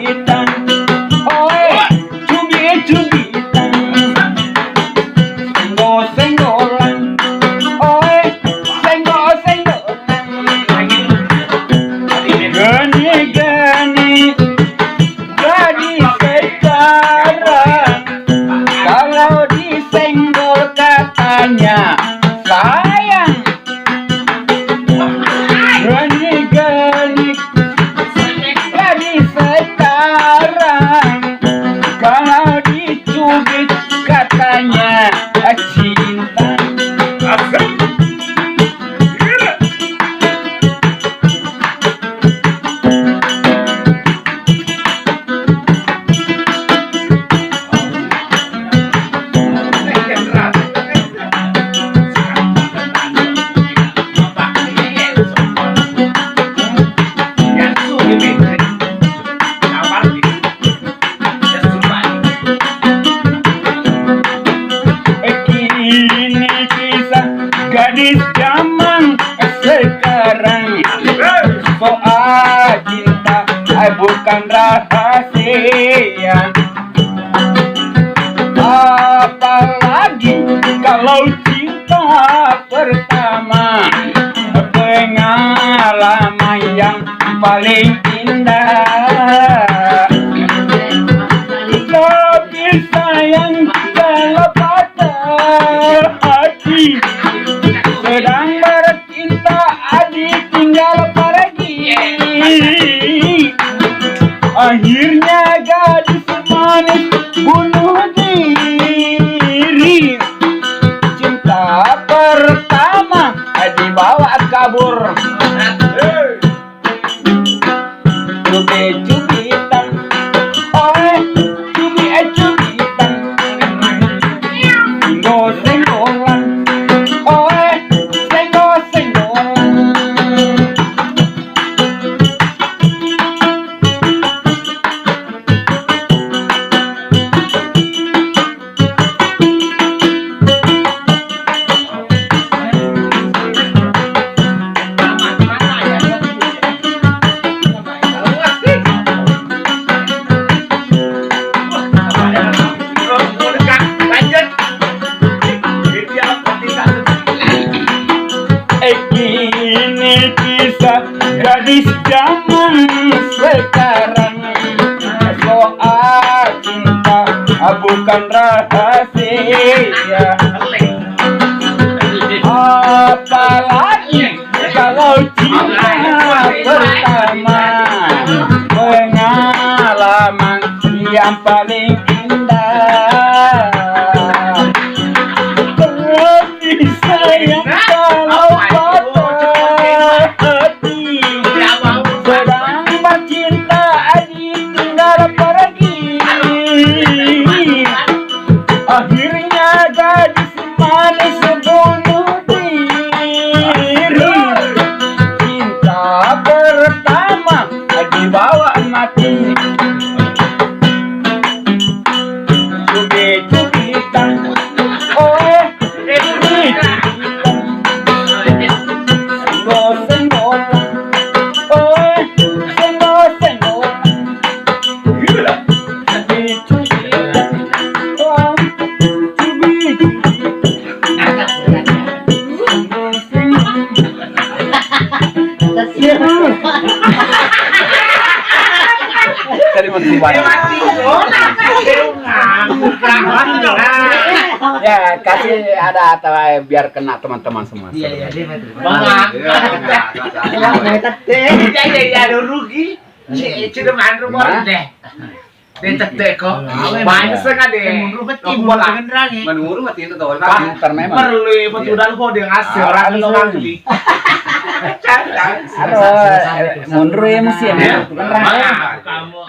cubitan, oi cubitan, senggol-senggolan, oi senggol-senggolan, gani-gani gadis sekarang, kalau disenggol katanya sayang. Gani-gani gadis sekarang, kalau dicubit katanya cinta. Ini kisah gadis zaman sekarang, soal cinta bukan rahasia. Apalagi kalau cinta pertama, pengalaman yang paling indah. Tapi sayang kalau patah hati, sedang bercinta adik tinggal pergi. Akhirnya gadis manis bunuh diri. Cinta pertama dibawa kabur. Cubit-cubitan, oi cubit-cubitan, senggol-senggolan, oi senggol-senggolan. Ini kisah gadis zaman sekarang, soal cinta bukan rahasia. Apalagi kalau cinta pertama, pengalaman yang paling indah. Lebih sayang kalau patah hati, sedang bercinta adik tinggal pergi. Akhirnya gadis manis bunuh diri. Cinta pertama dibawa mati. Cubit-cubitan, oi cubit-cubitan, senggol-senggolan, oi senggol-senggolan, cubit-cubitan, oi Ya, kasih ada atau biar kena teman-teman semua. Iya, dia mati. Ya, ada rugi. Cuma main rumah deh. Detek kok. Banyak sekali deh. Menurut mati itu tahu. Perlu betulan kok dia ngasih orang lagi. Aduh, mundur ya musim. Kamu.